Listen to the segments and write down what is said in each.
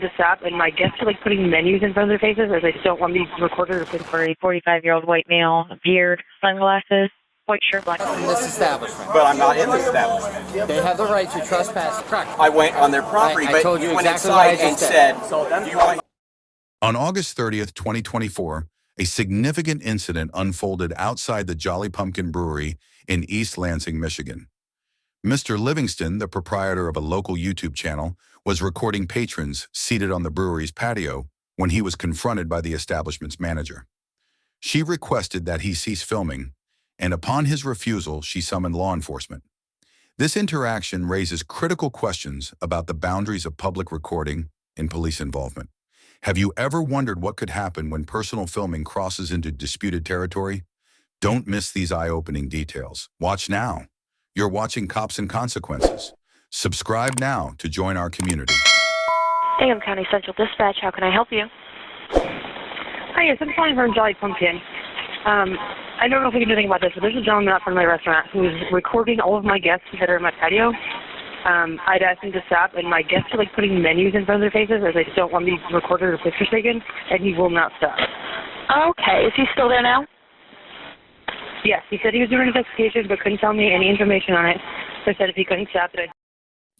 to stop, and my guests are like putting menus in front of their faces as they don't want me recorded or put for a 45-year-old white male, beard, sunglasses, white shirt, black. In this establishment. But I'm not in the establishment. They have the right to trespass. Correct. I went on their property, I but told you you went exactly what I inside and just said, said. do you want... On August 30th, 2024, a significant incident unfolded outside the Jolly Pumpkin Brewery in East Lansing, Michigan. Mr. Livingston, the proprietor of a local YouTube channel, was recording patrons seated on the brewery's patio when he was confronted by the establishment's manager. She requested that he cease filming, and upon his refusal, she summoned law enforcement. This interaction raises critical questions about the boundaries of public recording and police involvement. Have you ever wondered what could happen when personal filming crosses into disputed territory? Don't miss these eye-opening details. Watch now. You're watching Cops and Consequences. Subscribe now to join our community. Hingham County Central Dispatch, how can I help you? Hi, yes, I'm calling from Jolly Pumpkin. I don't know if we can do anything about this, but there's a gentleman out front of my restaurant who's recording all of my guests that are in my patio. I'd asked him to stop, and my guests are like putting menus in front of their faces as they don't want me recorded or pictures taken, and he will not stop. Okay, is he still there now? Yes, he said he was doing an investigation, but couldn't tell me any information on it. So I said if he couldn't stop it,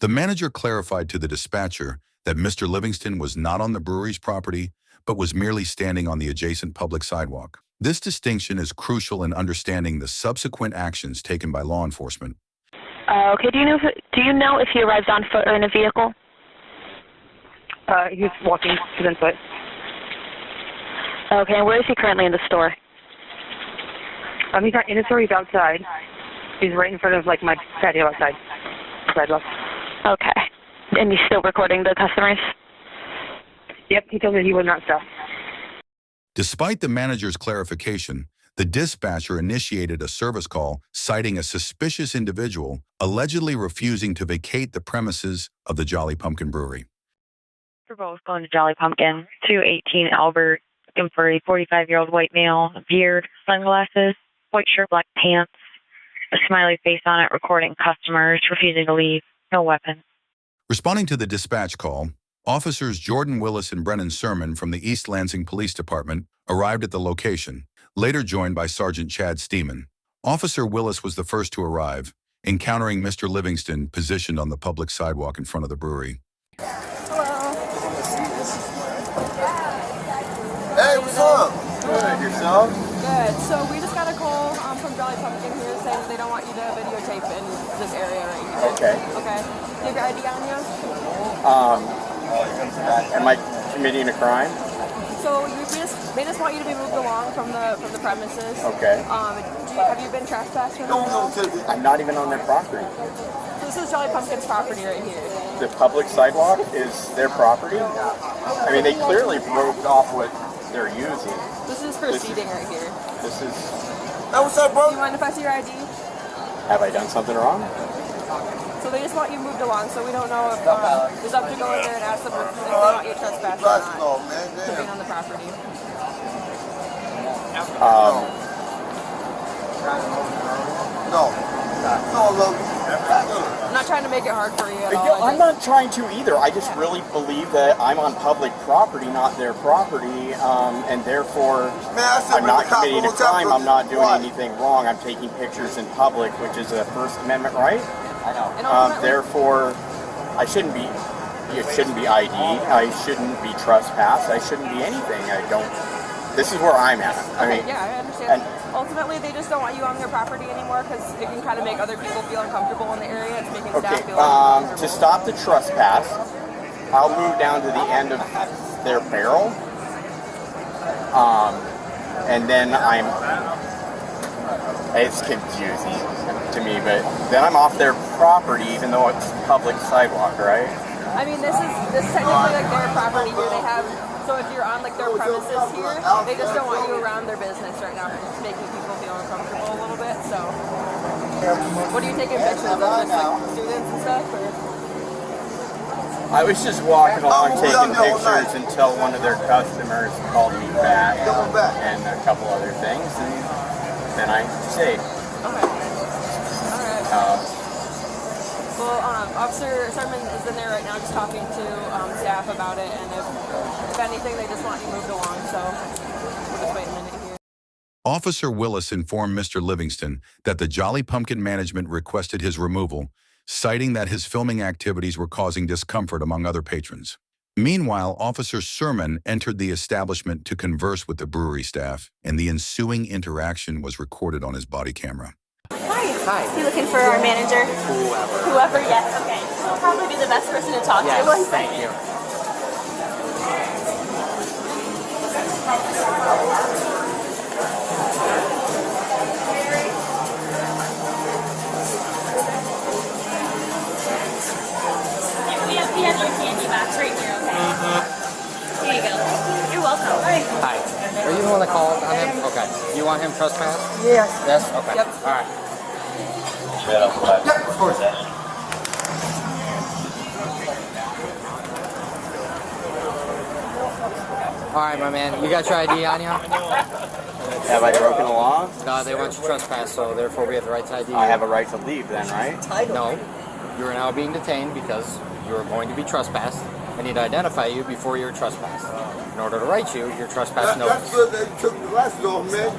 The manager clarified to the dispatcher that Mr. Livingston was not on the brewery's property, but was merely standing on the adjacent public sidewalk. This distinction is crucial in understanding the subsequent actions taken by law enforcement. Okay, do you know if he arrived on foot or in a vehicle? he was walking to the foot. Okay, and where is he currently in the store? He's not in the store, he's outside. He's right in front of, like, my patio outside. Sidewalk. Okay. And he's still recording the customers? Yep, he told me he would not stop. Despite the manager's clarification, the dispatcher initiated a service call citing a suspicious individual allegedly refusing to vacate the premises of the Jolly Pumpkin Brewery. For both going to Jolly Pumpkin, 218 Albert, looking for a 45-year-old white male, beard, sunglasses, white shirt, black pants, a smiley face on it, recording customers, refusing to leave, no weapon. Responding to the dispatch call, officers Jordan Willis and Brennan Sermon from the East Lansing Police Department arrived at the location, later joined by Sergeant Chad Steeman. Officer Willis was the first to arrive, encountering Mr. Livingston positioned on the public sidewalk in front of the brewery. Hey, what's up? Good, yourself? Good. So we just got a call from Jolly Pumpkin here saying that they don't want you to videotape in this area right here. Okay. Okay. Do you have your ID on you? Am I committing a crime? So they just want you to be moved along from the premises. Okay. Have you been trespassed from them? I'm not even on their property. So this is Jolly Pumpkin's property right here. The public sidewalk is their property? I mean, they clearly broke off what they're using. This is for seating right here. This is... Hey, what's up, bro? Do you mind if I see your ID? Have I done something wrong? So they just want you moved along, so we don't know if it's up to go in there and ask them if they want you trespassed or not to be on the property. I'm not trying to make it hard for you at all. I'm not trying to either. I just really believe that I'm on public property, not their property, and therefore I'm not committing a crime. I'm not doing anything wrong. I'm taking pictures in public, which is a First Amendment right. I know. Therefore, I shouldn't be. It shouldn't be ID. I shouldn't be trespassed. I shouldn't be anything. I don't. This is where I'm at. I mean, yeah, I understand. Ultimately, they just don't want you on their property anymore because it can kind of make other people feel uncomfortable in the area. It's making staff feel uncomfortable. To stop the trespass, I'll move down to the end of their barrel, and then it's confusing to me, but then I'm off their property even though it's public sidewalk, right? I mean, this is technically like their property here. They have. So if you're on like their premises here, they just don't want you around their business right now. It's just making people feel uncomfortable a little bit. So, what are you taking pictures of? Just like students and stuff? Or? I was just walking along taking pictures until one of their customers called me back and a couple other things, and then I stayed. Okay. All right. Well, Officer Sermon is in there right now just talking to staff about it, and if anything, they just want you moved along, so we'll just wait a minute here. Officer Willis informed Mr. Livingston that the Jolly Pumpkin management requested his removal, citing that his filming activities were causing discomfort among other patrons. Meanwhile, Officer Sermon entered the establishment to converse with the brewery staff, and the ensuing interaction was recorded on his body camera. Hi. You looking for our manager? Whoever, yes. Okay. She'll probably be the best person to talk to. Yes, thank you. We have your candy box right here, okay? Here you go. You're welcome. Hi. Are you the one that called on him? Okay. You want him trespass? Yes. Yes? Okay. Yep. All right. Of course. All right, my man. You got your ID on you? Have I broken the law? No, they want you trespass, so therefore we have the right to ID. I have a right to leave then, right? No. You are now being detained because you are going to be trespassed. I need to identify you before you're trespassed. In order to write you, your trespass notice. That's good they took the glasses off, man.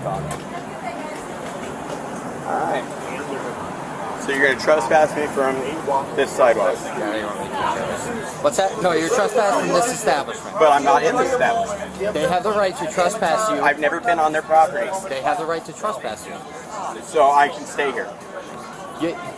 Alright. So you're going to trespass me from this sidewalk? Yeah, you want me to. What's that? No, you're trespassing this establishment. But I'm not in the establishment. They have the right to trespass you. I've never been on their property. They have the right to trespass you. So I can stay here.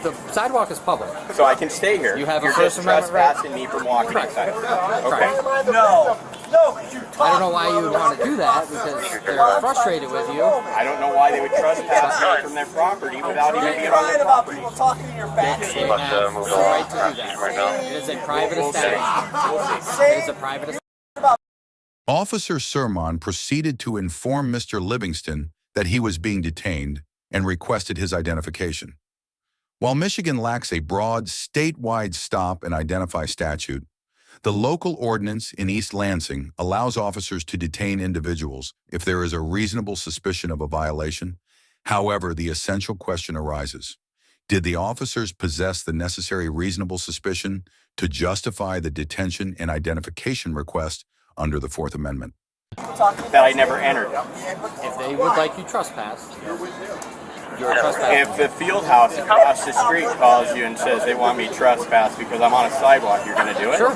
The sidewalk is public. So I can stay here. You have a You're First just Amendment right? trespassing me from walking Correct. inside. Correct. Okay. No. No, you I don't know why you would want to do that because they're frustrated with you. I don't know why they would trespass me from their property without even being on their property. talking to your back. They have the right to do that. It is a private establishment. It is a private establishment. Officer Sermon proceeded to inform Mr. Livingston that he was being detained and requested his identification. While Michigan lacks a broad statewide stop and identify statute, the local ordinance in East Lansing allows officers to detain individuals if there is a reasonable suspicion of a violation. However, the essential question arises: did the officers possess the necessary reasonable suspicion to justify the detention and identification request under the Fourth Amendment? That I never entered. If they would like you trespassed, you're trespassing. If the field house across the street calls you and says they want me trespassed because I'm on a sidewalk, you're going to do it? Sure.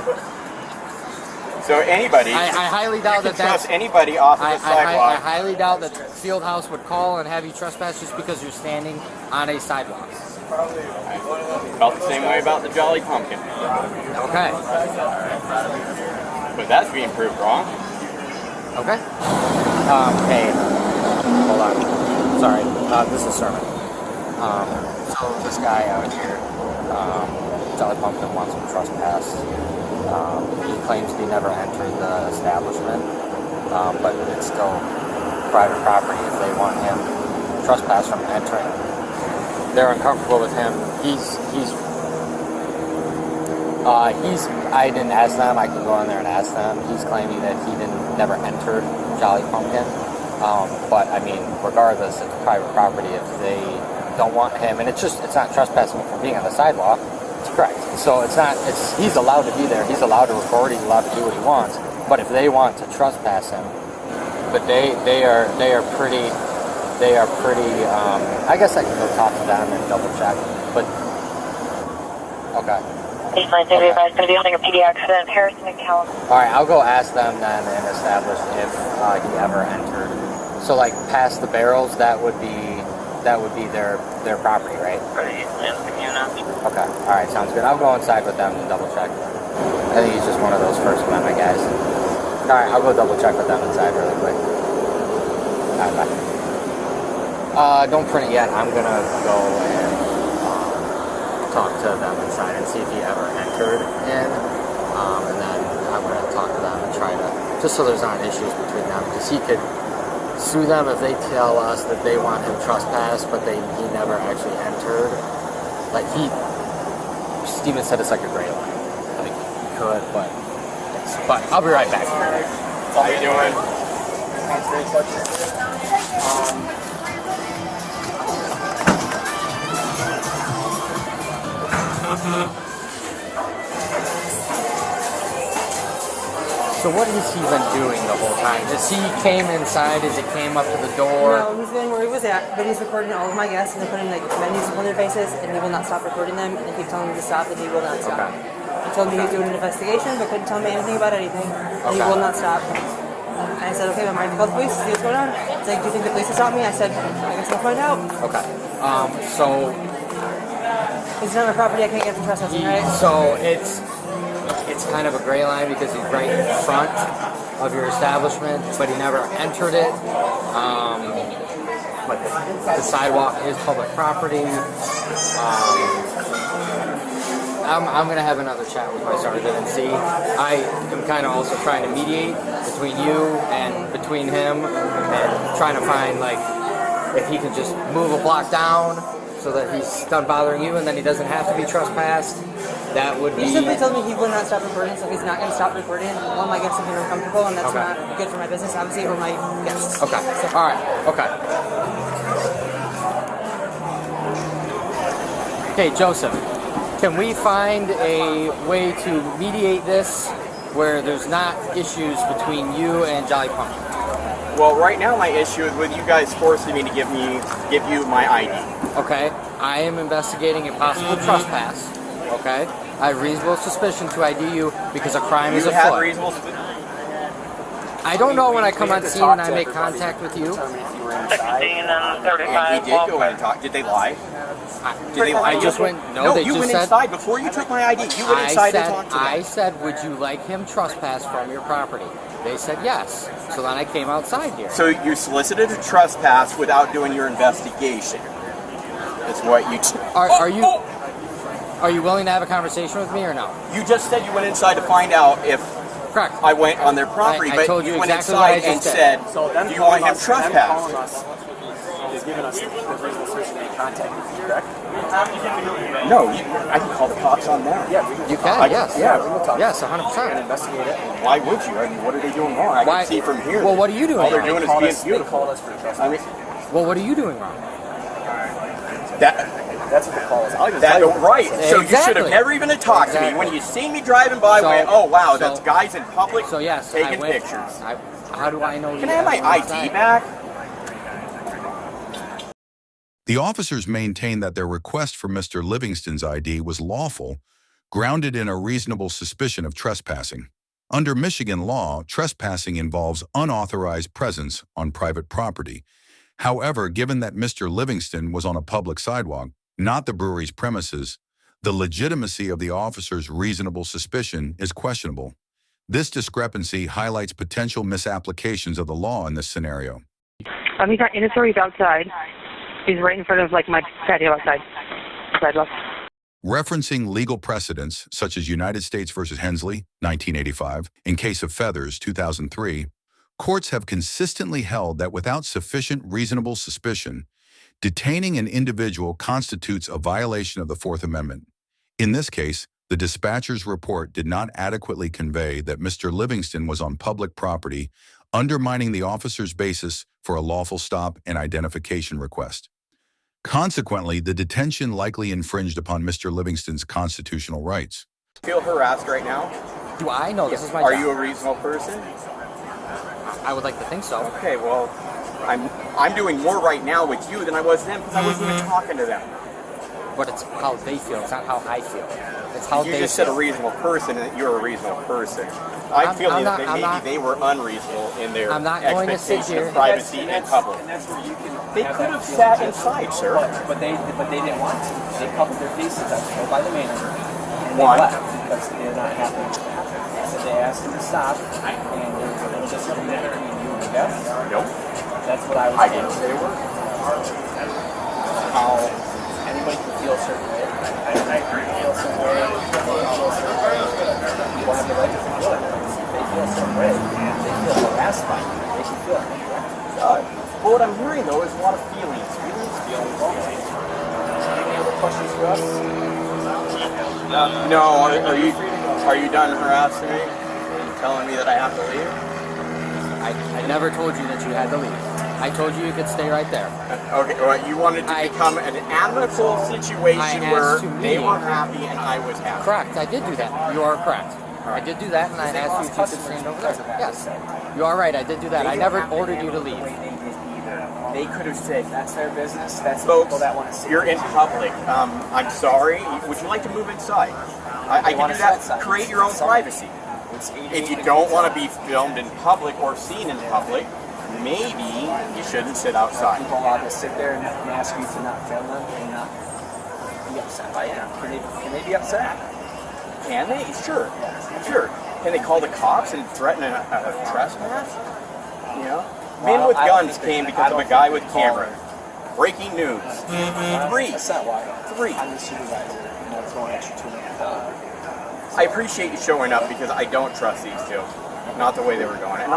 So anybody, I highly doubt you can that that's... trust anybody off of the I sidewalk. highly doubt that Fieldhouse would call and have you trespass just because you're standing on a sidewalk. Felt the same way about the Jolly Pumpkin. Okay. But that's being proved wrong. Okay. Hey, hold on. Sorry, this is Sermon. So this guy out here, Jolly Pumpkin, wants him trespassed. He claims he never entered the establishment, but it's still private property if they want him trespassed from entering. They're uncomfortable with him. I didn't ask them. I can go in there and ask them. He's claiming that he never entered Jolly Pumpkin. But I mean, regardless, it's private property. If they don't want him, and it's not trespassing from being on the sidewalk. It's correct. So he's allowed to be there. He's allowed to record. He's allowed to do what he wants. But if they want to trespass him, but they are pretty. I guess I can go talk to them and double check. But okay. Baseline 35 is going to be holding a PD accident, Harrison and California. All right, I'll go ask them then and establish if he ever entered. So like past the barrels, that would be their property, right? Right, Okay. All right, sounds good. I'll go inside with them and double check. I think he's just one of those First Amendment guys. All right, I'll go double check with them inside really quick. All right, bye. Don't print it yet. I'm gonna go and talk to them inside and see if he ever entered in, and then I'm gonna talk to them and try to, just so there's not issues between them, because he could sue them if they tell us that they want him trespassed, but he never actually entered. Like Steven said it's like a gray line. Like he could, but I'll be right back. How you doing? So what has he been doing the whole time? As he came inside, as he came up to the door? No, he's been where he was at, but he's recording all of my guests, and they're putting like menus on their faces, and he will not stop recording them, and they keep telling him to stop, and he will not stop. Okay. He told me he's doing an investigation, but couldn't tell me anything about anything, and he will not stop. And I said, okay, I'm ready to call the police, see what's going on. He's like, do you think the police will stop me? I said, I guess I'll find out. Okay. So... He's on my property, I can't get him trespassing, right? So it's kind of a gray line because he's right in front of your establishment, but he never entered it. But the sidewalk is public property. I'm going to have another chat with my sergeant and see. I am kind of also trying to mediate between you and between him and trying to find, like, if he can just move a block down so that he's done bothering you and then he doesn't have to be trespassed. That would be... He simply told me he will not stop recording, so he's not going to stop recording. One of my guests will be uncomfortable, and that's not good for my business, obviously, or my guests. Okay. So. All right. Okay. Okay, Joseph, can we find a way to mediate this where there's not issues between you and Jolly Pumpkin? Well, right now my issue is with you guys forcing me to give you my ID. Okay. I am investigating a possible trespass. Okay? I have reasonable suspicion to ID you because a crime is afoot. You have reasonable suspicion? I don't know when I come on scene and I make contact with you. 16 and 35. And he did go in and talk. Did they lie? Did they lie? I just went. No, they you just went said, inside before you took my ID. You went inside and talked to them. I said, would you like him trespass from your property? They said yes. So then I came outside here. So you solicited a trespass without doing your investigation. That's what you. Are you willing to have a conversation with me or no? You just said you went inside to find out if. Correct. I went on their property, I told you went exactly inside what I and just said, So them do you want him calling trespassed? us is giving us the reasonable suspicion to make contact with you, correct? No, I can call the cops on them. Yeah, we can. You can, yes. Yeah, we can talk. Yes, And 100%. investigate it. Why would you? I mean, what are they doing wrong? I Why- can see from here. Well, what are you doing All they're wrong? doing is Called being us, they beautiful. called us for trespass. I mean, Well, what are you doing wrong? That's what they call us. I'll even that, tell you. right. So you should Exactly. have never even talked to me. When you see me driving by, So- went, oh wow, so- that's guys in public So yes, I taking went. pictures. How do I know you Can I have my actually ID inside? back? The officers maintained that their request for Mr. Livingston's ID was lawful, grounded in a reasonable suspicion of trespassing. Under Michigan law, trespassing involves unauthorized presence on private property. However, given that Mr. Livingston was on a public sidewalk, not the brewery's premises, the legitimacy of the officer's reasonable suspicion is questionable. This discrepancy highlights potential misapplications of the law in this scenario. He's not in his store, he's outside. He's right in front of, like, my patio outside. Sidewalk. Referencing legal precedents such as United States v. Hensley, 1985, in case of Feathers, 2003, courts have consistently held that without sufficient reasonable suspicion, detaining an individual constitutes a violation of the Fourth Amendment. In this case, the dispatcher's report did not adequately convey that Mr. Livingston was on public property, undermining the officer's basis for a lawful stop and identification request. Consequently, the detention likely infringed upon Mr. Livingston's constitutional rights. Feel harassed right now? Do I know this is my Are job? you a reasonable person? I would like to think so. Okay, well, I'm doing more right now with you than I was them because I wasn't even talking to them. But it's how they feel. It's not how I feel. It's how You they just feel. said a reasonable person and that you're a reasonable person. I feel I'm that not- maybe they were unreasonable in their I'm not going to sit expectation here- of privacy in public. And that's where you can. They could have sat inside, sir. But they didn't want to. They covered their faces. I was told by the manager. And Why? they left because they're not happy. So they asked him to stop, and there was a disagreement between you and the guests. Nope. That's what I was I told. didn't say a word. How anybody can feel a certain way. I agree. Feel a certain way. People have the right to feel it. If they feel a certain way and they feel harassed by you, they should feel it. Well, what I'm hearing though is a lot of feelings. Any other questions for us? No, are you done harassing me? Telling me that I have to leave? I never told you that you had to leave. I told you you could stay right there. Okay, well, you wanted to become an amicable situation where asked you they me. were happy and I was happy. Correct. I did do that. You are correct. I did do that, and I asked you to stand over there. Yes. You are right, I did do that. I never ordered you to leave. They could have said, that's their business, that's the Folks, people that want to see. you're in public. I'm sorry. Would you like to move inside? I can do that. Create your own privacy. If you don't want to be filmed in public or seen in public, maybe you shouldn't sit outside. People allowed to sit there and ask you to not film them and not be upset by it. Can they be upset? Can they? Sure. Sure. Can they call the cops and threaten a trespass? You know? Men with guns came because of a guy with camera. Breaking news. Three. That's not why. Three. I'm the supervisor, and I'm throwing at you too many. I appreciate you showing up because I don't trust these two. Not the way they were going. And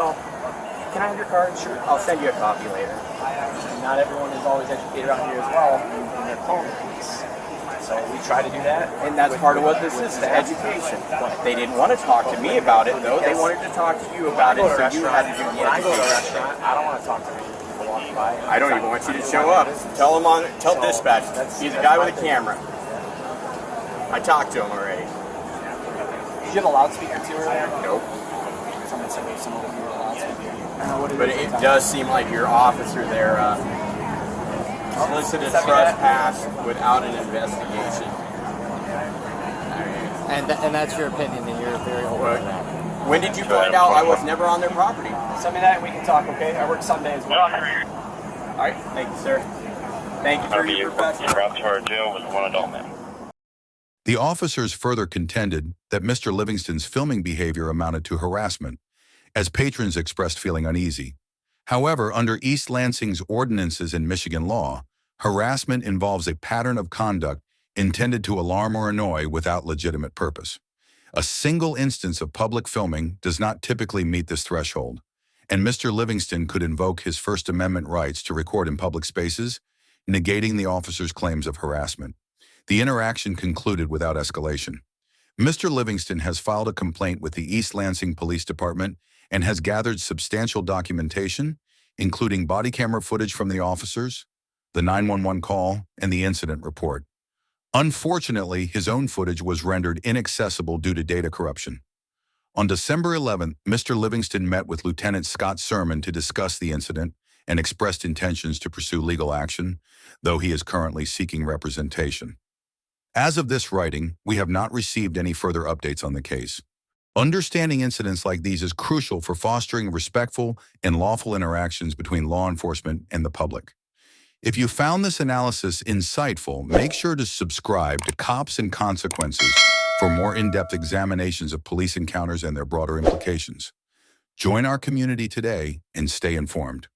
can I have your card? Sure. I'll send you a copy later. Not everyone is always educated around here as well in their calling police. So we try to do that. And that's part of what this is education. They didn't want to talk to me about it, though. They wanted to talk to you about it, so you had to do the When I go to a education. restaurant, I don't want to talk to people walking by. I don't even want you to show up. Tell dispatch. He's a guy with a camera. I talked to him already. Did you have a loudspeaker too earlier? Nope. Someone said there was someone with a loudspeaker. But it does seem like your officer there solicited trespass without an investigation. And that's your opinion, and you're very open to that. When did you find out I was never on their property? Send me that and we can talk, okay? I work Sunday as well. All right, thank you, sir. Thank you for your professionalism. Brought to our jail with one adult man. The officers further contended that Mr. Livingston's filming behavior amounted to harassment, as patrons expressed feeling uneasy. However, under East Lansing's ordinances and Michigan law, harassment involves a pattern of conduct intended to alarm or annoy without legitimate purpose. A single instance of public filming does not typically meet this threshold, and Mr. Livingston could invoke his First Amendment rights to record in public spaces, negating the officer's claims of harassment. The interaction concluded without escalation. Mr. Livingston has filed a complaint with the East Lansing Police Department and has gathered substantial documentation, including body camera footage from the officers, the 911 call, and the incident report. Unfortunately, his own footage was rendered inaccessible due to data corruption. On December 11th, Mr. Livingston met with Lieutenant Scott Sermon to discuss the incident and expressed intentions to pursue legal action, though he is currently seeking representation. As of this writing, we have not received any further updates on the case. Understanding incidents like these is crucial for fostering respectful and lawful interactions between law enforcement and the public. If you found this analysis insightful, make sure to subscribe to Cops and Consequences for more in-depth examinations of police encounters and their broader implications. Join our community today and stay informed.